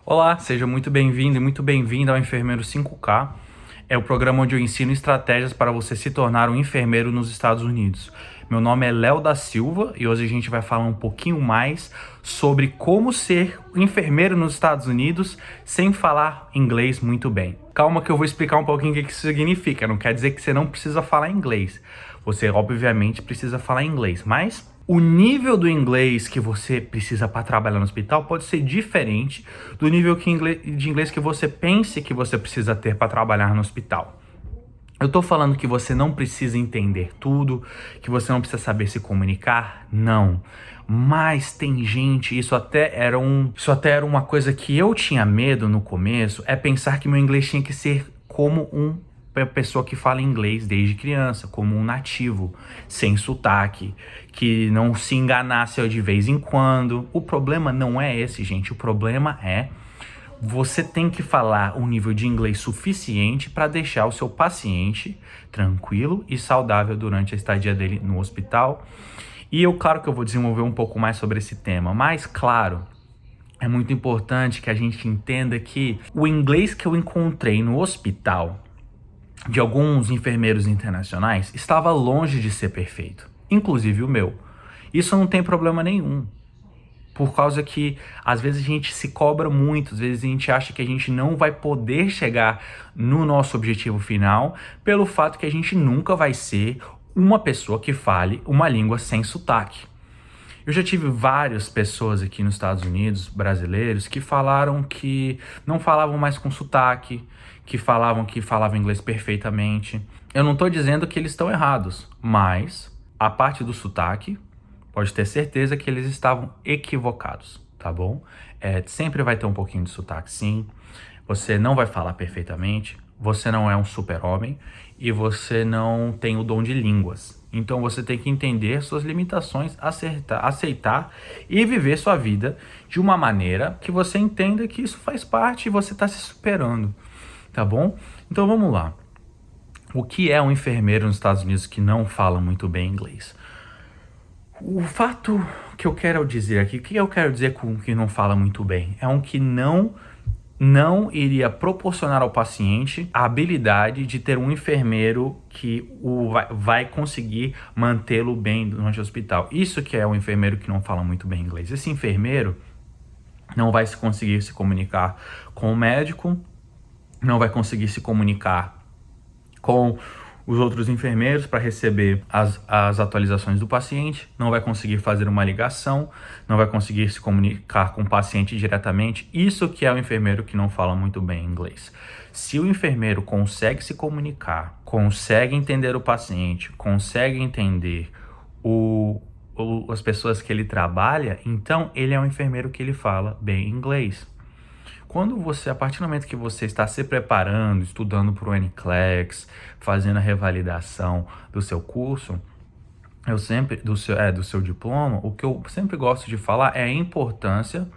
Olá, seja muito bem-vindo e muito bem-vinda ao Enfermeiro 5K. É o programa onde eu ensino estratégias para você se tornar um enfermeiro nos Estados Unidos. Meu nome é Léo da Silva e hoje a gente vai falar um pouquinho mais sobre como ser enfermeiro nos Estados Unidos sem falar inglês muito bem. Calma que eu vou explicar um pouquinho o que isso significa. Não quer dizer que você não precisa falar inglês. Você, obviamente, precisa falar inglês, mas o nível do inglês que você precisa para trabalhar no hospital pode ser diferente do nível de inglês que você pense que você precisa ter para trabalhar no hospital. Eu tô falando que você não precisa entender tudo, que você não precisa saber se comunicar? Não. Mas tem gente, isso até era uma coisa que eu tinha medo no começo, é pensar que meu inglês tinha que ser como pessoa que fala inglês desde criança, como um nativo, sem sotaque, que não se enganasse de vez em quando. O problema não é esse, gente. O problema é você tem que falar um nível de inglês suficiente para deixar o seu paciente tranquilo e saudável durante a estadia dele no hospital. E claro que eu vou desenvolver um pouco mais sobre esse tema, mas claro, é muito importante que a gente entenda que o inglês que eu encontrei no hospital de alguns enfermeiros internacionais estava longe de ser perfeito, inclusive o meu. Isso não tem problema nenhum. Por causa que às vezes a gente se cobra muito, às vezes a gente acha que a gente não vai poder chegar no nosso objetivo final pelo fato que a gente nunca vai ser uma pessoa que fale uma língua sem sotaque. Eu já tive várias pessoas aqui nos Estados Unidos, brasileiros, que falaram que não falavam mais com sotaque, que falavam inglês perfeitamente. Eu não estou dizendo que eles estão errados, mas a parte do sotaque, pode ter certeza que eles estavam equivocados, tá bom? Sempre vai ter um pouquinho de sotaque, sim. Você não vai falar perfeitamente, você não é um super-homem e você não tem o dom de línguas. Então você tem que entender suas limitações, aceitar e viver sua vida de uma maneira que você entenda que isso faz parte e você está se superando, tá bom? Então vamos lá. O que é um enfermeiro nos Estados Unidos que não fala muito bem inglês? O fato que eu quero dizer aqui, o que eu quero dizer com que não fala muito bem? É um que não iria proporcionar ao paciente a habilidade de ter um enfermeiro que vai conseguir mantê-lo bem durante o hospital. Isso que é um enfermeiro que não fala muito bem inglês. Esse enfermeiro não vai conseguir se comunicar com o médico, não vai conseguir se comunicar com os outros enfermeiros para receber as atualizações do paciente, não vai conseguir fazer uma ligação, não vai conseguir se comunicar com o paciente diretamente. Isso que é o enfermeiro que não fala muito bem inglês. Se o enfermeiro consegue se comunicar, consegue entender o paciente, consegue entender as pessoas que ele trabalha, então ele é um enfermeiro que ele fala bem inglês. A partir do momento que você está se preparando, estudando para o NCLEX, fazendo a revalidação do seu curso, do seu diploma, o que eu sempre gosto de falar é a importância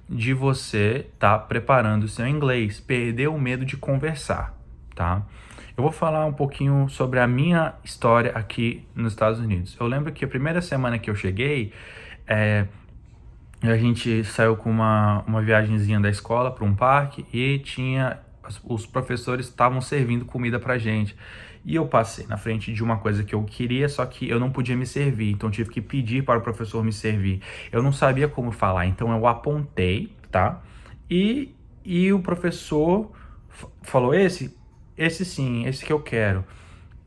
de você estar preparando o seu inglês, perder o medo de conversar, tá? Eu vou falar um pouquinho sobre a minha história aqui nos Estados Unidos. Eu lembro que a primeira semana que eu cheguei, a gente saiu com uma viagenzinha da escola para um parque e os professores estavam servindo comida pra gente. E eu passei na frente de uma coisa que eu queria, só que eu não podia me servir, então eu tive que pedir para o professor me servir. Eu não sabia como falar, então eu apontei, tá? E o professor falou, esse sim, esse que eu quero.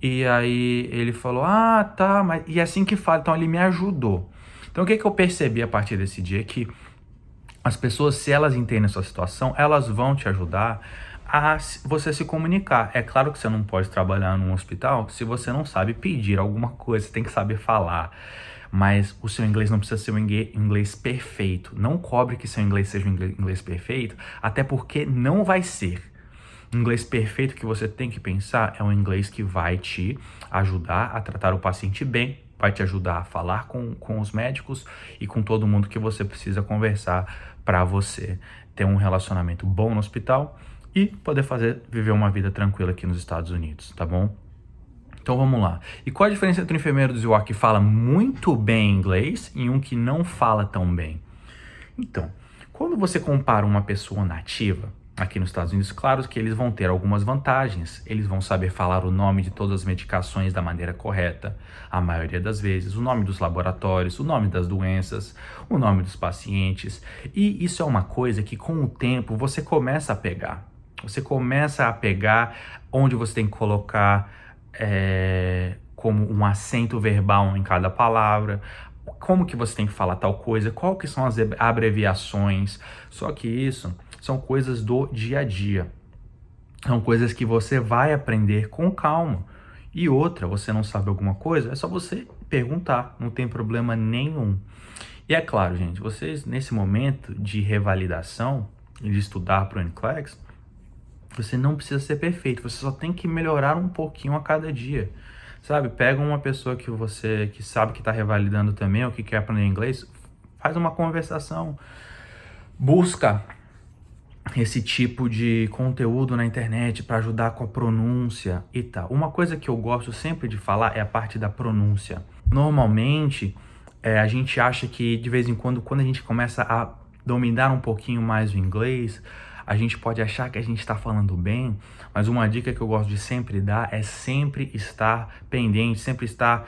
E aí ele falou, tá, mas e é assim que fala, então ele me ajudou. Então o que eu percebi a partir desse dia é que as pessoas, se elas entendem a sua situação, elas vão te ajudar a você se comunicar. É claro que você não pode trabalhar num hospital se você não sabe pedir alguma coisa, você tem que saber falar. Mas o seu inglês não precisa ser um inglês perfeito. Não cobre que seu inglês seja um inglês perfeito, até porque não vai ser. O inglês perfeito que você tem que pensar é um inglês que vai te ajudar a tratar o paciente bem, vai te ajudar a falar com os médicos e com todo mundo que você precisa conversar para você ter um relacionamento bom no hospital e poder viver uma vida tranquila aqui nos Estados Unidos, tá bom? Então vamos lá. E qual a diferença entre um enfermeiro do ZWAC que fala muito bem inglês e um que não fala tão bem? Então, Quando você compara uma pessoa nativa, aqui nos Estados Unidos, claro que eles vão ter algumas vantagens. Eles vão saber falar o nome de todas as medicações da maneira correta, a maioria das vezes, o nome dos laboratórios, o nome das doenças, o nome dos pacientes. E isso é uma coisa que com o tempo você começa a pegar. Você começa a pegar onde você tem que colocar como um acento verbal em cada palavra, como que você tem que falar tal coisa, qual que são as abreviações. Só que isso são coisas do dia a dia. São coisas que você vai aprender com calma. E outra, você não sabe alguma coisa, é só você perguntar, não tem problema nenhum. E é claro, gente, vocês nesse momento de revalidação e de estudar para o NCLEX, você não precisa ser perfeito, você só tem que melhorar um pouquinho a cada dia. Sabe, pega uma pessoa que sabe que está revalidando também ou que quer aprender inglês, faz uma conversação, busca esse tipo de conteúdo na internet para ajudar com a pronúncia e tal. Uma coisa que eu gosto sempre de falar é a parte da pronúncia. Normalmente, a gente acha que de vez em quando a gente começa a dominar um pouquinho mais o inglês, a gente pode achar que a gente está falando bem, mas uma dica que eu gosto de sempre dar é sempre estar pendente, sempre estar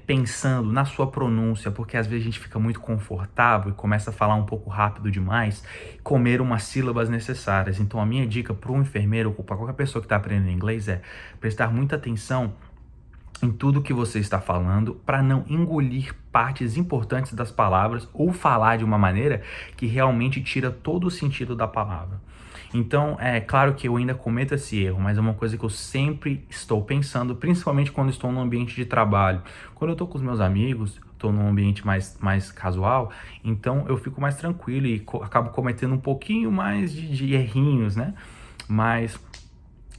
pensando na sua pronúncia, porque às vezes a gente fica muito confortável e começa a falar um pouco rápido demais, comer umas sílabas necessárias. Então a minha dica para um enfermeiro ou para qualquer pessoa que está aprendendo inglês é prestar muita atenção em tudo que você está falando para não engolir partes importantes das palavras ou falar de uma maneira que realmente tira todo o sentido da palavra. Então, é claro que eu ainda cometo esse erro, mas é uma coisa que eu sempre estou pensando, principalmente quando estou no ambiente de trabalho. Quando eu estou com os meus amigos, estou num ambiente mais casual, então eu fico mais tranquilo e acabo cometendo um pouquinho mais de errinhos, né? Mas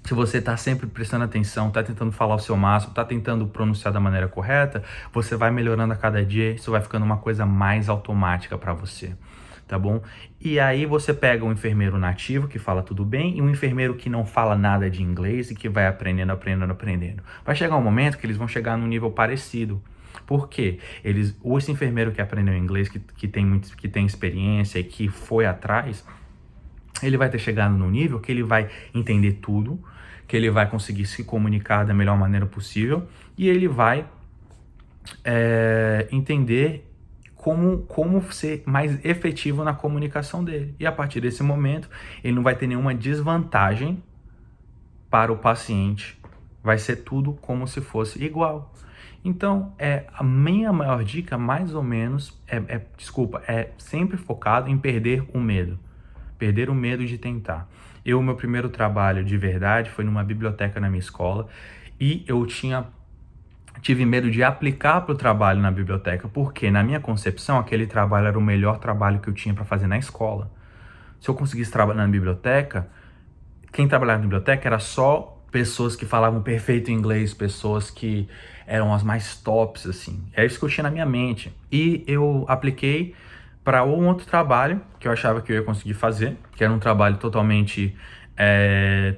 se você está sempre prestando atenção, está tentando falar o seu máximo, está tentando pronunciar da maneira correta, você vai melhorando a cada dia, isso vai ficando uma coisa mais automática para você, tá bom? E aí você pega um enfermeiro nativo que fala tudo bem e um enfermeiro que não fala nada de inglês e que vai aprendendo. Vai chegar um momento que eles vão chegar num nível parecido. Por quê? Esse enfermeiro que aprendeu inglês, que tem experiência e que foi atrás, ele vai ter chegado num nível que ele vai entender tudo, que ele vai conseguir se comunicar da melhor maneira possível e ele vai entender como ser mais efetivo na comunicação dele. E a partir desse momento, ele não vai ter nenhuma desvantagem para o paciente. Vai ser tudo como se fosse igual. Então, a minha maior dica, mais ou menos, é sempre focado em perder o medo. Perder o medo de tentar. Meu primeiro trabalho de verdade foi numa biblioteca na minha escola e eu tive medo de aplicar para o trabalho na biblioteca, porque na minha concepção aquele trabalho era o melhor trabalho que eu tinha para fazer na escola. Se eu conseguisse trabalhar na biblioteca, quem trabalhava na biblioteca era só pessoas que falavam perfeito inglês, pessoas que eram as mais tops, assim. É isso que eu tinha na minha mente. E eu apliquei para um outro trabalho que eu achava que eu ia conseguir fazer, que era um trabalho totalmente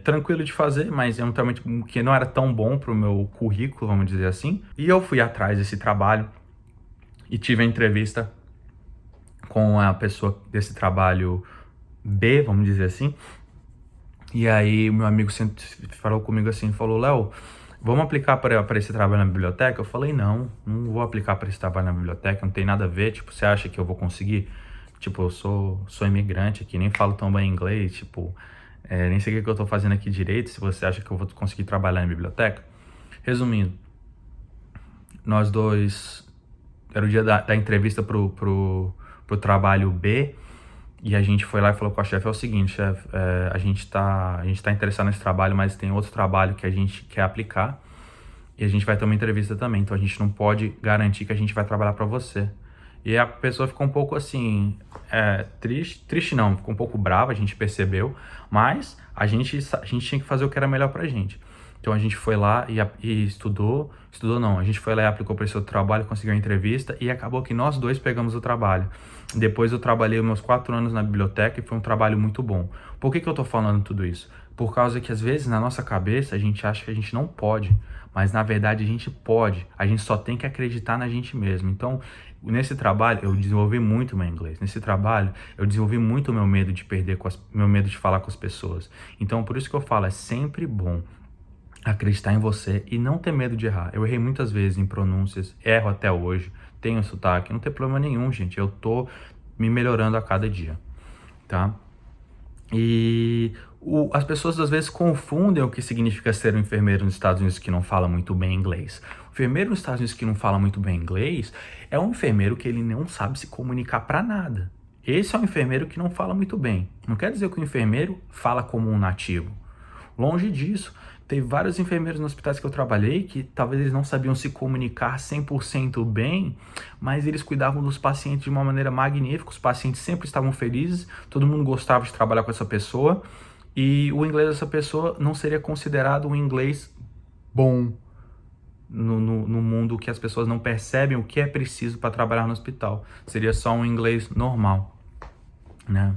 tranquilo de fazer, mas é um trabalho que não era tão bom para o meu currículo, vamos dizer assim. E eu fui atrás desse trabalho e tive a entrevista com a pessoa desse trabalho B, vamos dizer assim. E aí o meu amigo falou comigo assim, falou: Léo, vamos aplicar para esse trabalho na biblioteca? Eu falei: não vou aplicar para esse trabalho na biblioteca, não tem nada a ver, tipo, você acha que eu vou conseguir? Tipo, eu sou imigrante aqui, nem falo tão bem inglês, tipo, nem sei o que eu tô fazendo aqui direito, se você acha que eu vou conseguir trabalhar na biblioteca. Resumindo, nós dois, era o dia da entrevista pro trabalho B, e a gente foi lá e falou com a chefe: é o seguinte, chefe, a gente tá interessado nesse trabalho, mas tem outro trabalho que a gente quer aplicar, e a gente vai ter uma entrevista também, então a gente não pode garantir que a gente vai trabalhar para você. E a pessoa ficou um pouco assim, triste não, ficou um pouco brava, a gente percebeu, mas a gente tinha que fazer o que era melhor pra gente. Então a gente foi lá e estudou não, a gente foi lá e aplicou para esse outro trabalho, conseguiu a entrevista e acabou que nós dois pegamos o trabalho. Depois eu trabalhei meus 4 anos na biblioteca e foi um trabalho muito bom. Por que eu tô falando tudo isso? Por causa que às vezes na nossa cabeça a gente acha que a gente não pode, mas na verdade a gente pode, a gente só tem que acreditar na gente mesmo. Então, nesse trabalho eu desenvolvi muito meu inglês. Nesse trabalho eu desenvolvi muito o meu medo de perder, meu medo de falar com as pessoas. Então, por isso que eu falo, é sempre bom acreditar em você e não ter medo de errar. Eu errei muitas vezes em pronúncias, erro até hoje, tenho sotaque, não tem problema nenhum, gente. Eu tô me melhorando a cada dia, tá? E as pessoas às vezes confundem o que significa ser um enfermeiro nos Estados Unidos que não fala muito bem inglês. O enfermeiro nos Estados Unidos que não fala muito bem inglês é um enfermeiro que ele não sabe se comunicar para nada. Esse é um enfermeiro que não fala muito bem. Não quer dizer que o enfermeiro fala como um nativo. Longe disso. Teve vários enfermeiros nos hospitais que eu trabalhei que talvez eles não sabiam se comunicar 100% bem, mas eles cuidavam dos pacientes de uma maneira magnífica, os pacientes sempre estavam felizes, todo mundo gostava de trabalhar com essa pessoa, e o inglês dessa pessoa não seria considerado um inglês bom no mundo que as pessoas não percebem o que é preciso para trabalhar no hospital. Seria só um inglês normal, né?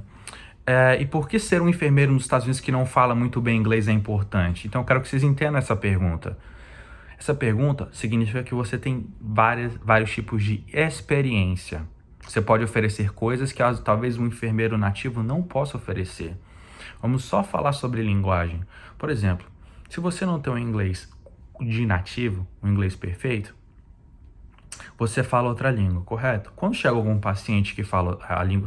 E por que ser um enfermeiro nos Estados Unidos que não fala muito bem inglês é importante? Então eu quero que vocês entendam essa pergunta. Essa pergunta significa que você tem vários tipos de experiência. Você pode oferecer coisas que talvez um enfermeiro nativo não possa oferecer. Vamos só falar sobre linguagem. Por exemplo, se você não tem um inglês de nativo, um inglês perfeito, você fala outra língua, correto? Quando chega algum paciente que fala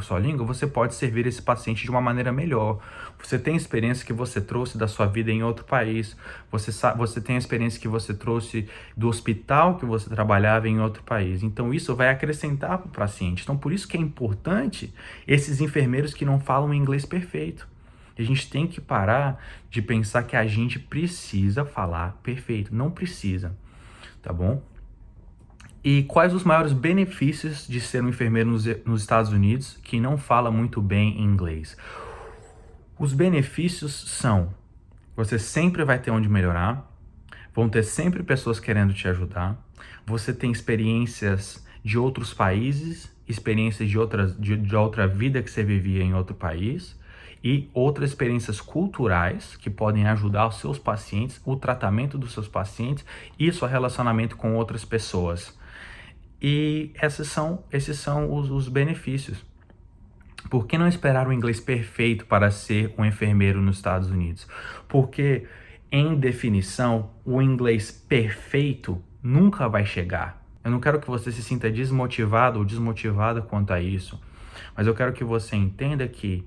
sua língua, você pode servir esse paciente de uma maneira melhor. Você tem experiência que você trouxe da sua vida em outro país. Você tem a experiência que você trouxe do hospital que você trabalhava em outro país. Então, isso vai acrescentar para o paciente. Então, por isso que é importante esses enfermeiros que não falam inglês perfeito. A gente tem que parar de pensar que a gente precisa falar perfeito. Não precisa, tá bom? E quais os maiores benefícios de ser um enfermeiro nos Estados Unidos que não fala muito bem inglês? Os benefícios são: você sempre vai ter onde melhorar, vão ter sempre pessoas querendo te ajudar, você tem experiências de outros países, experiências de outra vida que você vivia em outro país, e outras experiências culturais que podem ajudar os seus pacientes, o tratamento dos seus pacientes e seu relacionamento com outras pessoas. E esses são os benefícios. Por que não esperar o inglês perfeito para ser um enfermeiro nos Estados Unidos? Porque, em definição, o inglês perfeito nunca vai chegar. Eu não quero que você se sinta desmotivado ou desmotivada quanto a isso, mas eu quero que você entenda que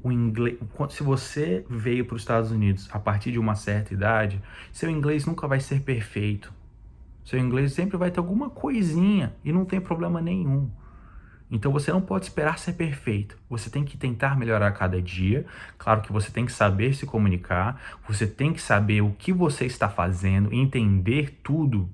o inglês, se você veio para os Estados Unidos a partir de uma certa idade, seu inglês nunca vai ser perfeito. Seu inglês sempre vai ter alguma coisinha e não tem problema nenhum. Então você não pode esperar ser perfeito. Você tem que tentar melhorar a cada dia. Claro que você tem que saber se comunicar, você tem que saber o que você está fazendo, entender tudo,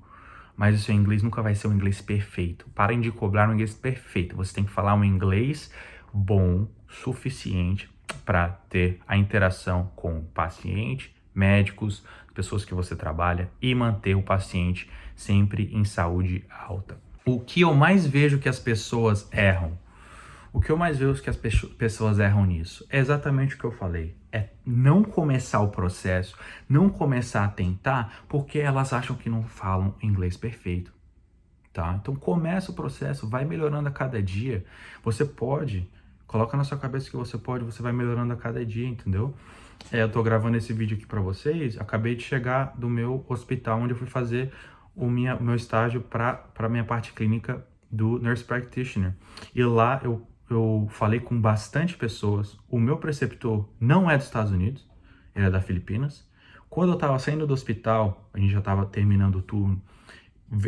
mas o seu inglês nunca vai ser um inglês perfeito. Parem de cobrar um inglês perfeito. Você tem que falar um inglês bom, suficiente para ter a interação com o paciente, médicos, pessoas que você trabalha e manter o paciente sempre em saúde alta. O que eu mais vejo que as pessoas erram? O que eu mais vejo que as pessoas erram nisso? É exatamente o que eu falei. É não começar o processo, não começar a tentar, porque elas acham que não falam inglês perfeito. Tá? Então começa o processo, vai melhorando a cada dia. Você pode, coloca na sua cabeça que você pode, você vai melhorando a cada dia, entendeu? Eu tô gravando esse vídeo aqui para vocês, acabei de chegar do meu hospital onde eu fui fazer o meu estágio para minha parte clínica do Nurse Practitioner. E lá eu falei com bastante pessoas. O meu preceptor não é dos Estados Unidos, ele é da Filipinas. Quando eu estava saindo do hospital, a gente já estava terminando o turno,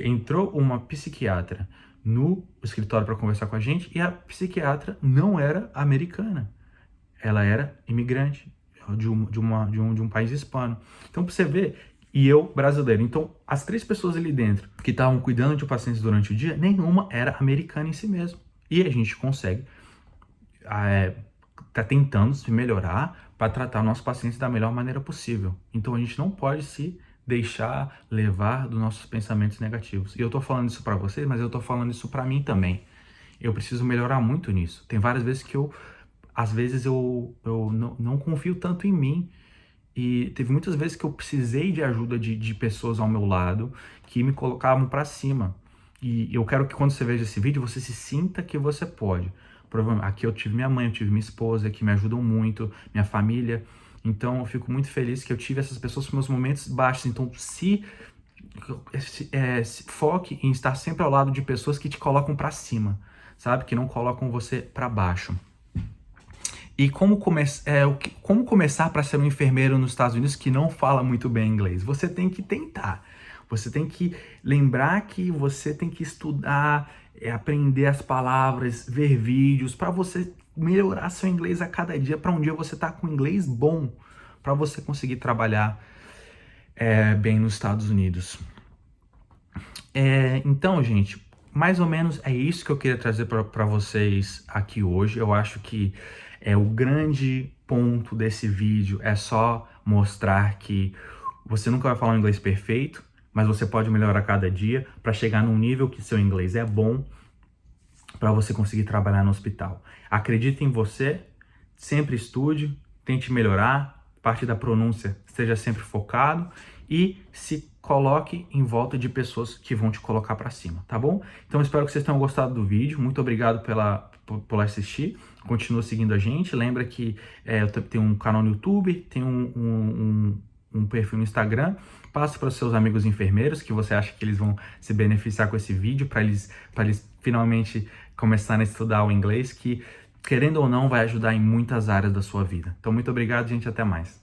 entrou uma psiquiatra no escritório para conversar com a gente e a psiquiatra não era americana, ela era imigrante de um país hispano. Então, para você ver, e eu brasileiro. Então, as 3 pessoas ali dentro que estavam cuidando de pacientes durante o dia, nenhuma era americana em si mesmo. E a gente consegue tá tentando se melhorar para tratar nossos pacientes da melhor maneira possível. Então a gente não pode se deixar levar dos nossos pensamentos negativos. E eu tô falando isso para vocês, mas eu tô falando isso para mim também. Eu preciso melhorar muito nisso. Tem várias vezes que às vezes eu não confio tanto em mim. E teve muitas vezes que eu precisei de ajuda de pessoas ao meu lado que me colocavam para cima. E eu quero que quando você veja esse vídeo, você se sinta que você pode. Provavelmente, aqui eu tive minha mãe, eu tive minha esposa, que me ajudam muito, minha família. Então eu fico muito feliz que eu tive essas pessoas nos meus momentos baixos. Então se foque em estar sempre ao lado de pessoas que te colocam para cima, sabe? Que não colocam você para baixo. E como começar para ser um enfermeiro nos Estados Unidos que não fala muito bem inglês? Você tem que tentar. Você tem que lembrar que você tem que estudar, aprender as palavras, ver vídeos, para você melhorar seu inglês a cada dia, para um dia você estar com inglês bom, para você conseguir trabalhar bem nos Estados Unidos. Então, gente, mais ou menos é isso que eu queria trazer para vocês aqui hoje. Eu acho que o grande ponto desse vídeo é só mostrar que você nunca vai falar um inglês perfeito, mas você pode melhorar a cada dia para chegar num nível que seu inglês é bom para você conseguir trabalhar no hospital. Acredite em você, sempre estude, tente melhorar, parte da pronúncia esteja sempre focado e se coloque em volta de pessoas que vão te colocar para cima, tá bom? Então eu espero que vocês tenham gostado do vídeo. Muito obrigado por assistir. Continua seguindo a gente. Lembra que eu tenho um canal no YouTube, tenho um perfil no Instagram. Passa para os seus amigos enfermeiros que você acha que eles vão se beneficiar com esse vídeo para eles finalmente começarem a estudar o inglês, que querendo ou não vai ajudar em muitas áreas da sua vida. Então muito obrigado, gente, até mais.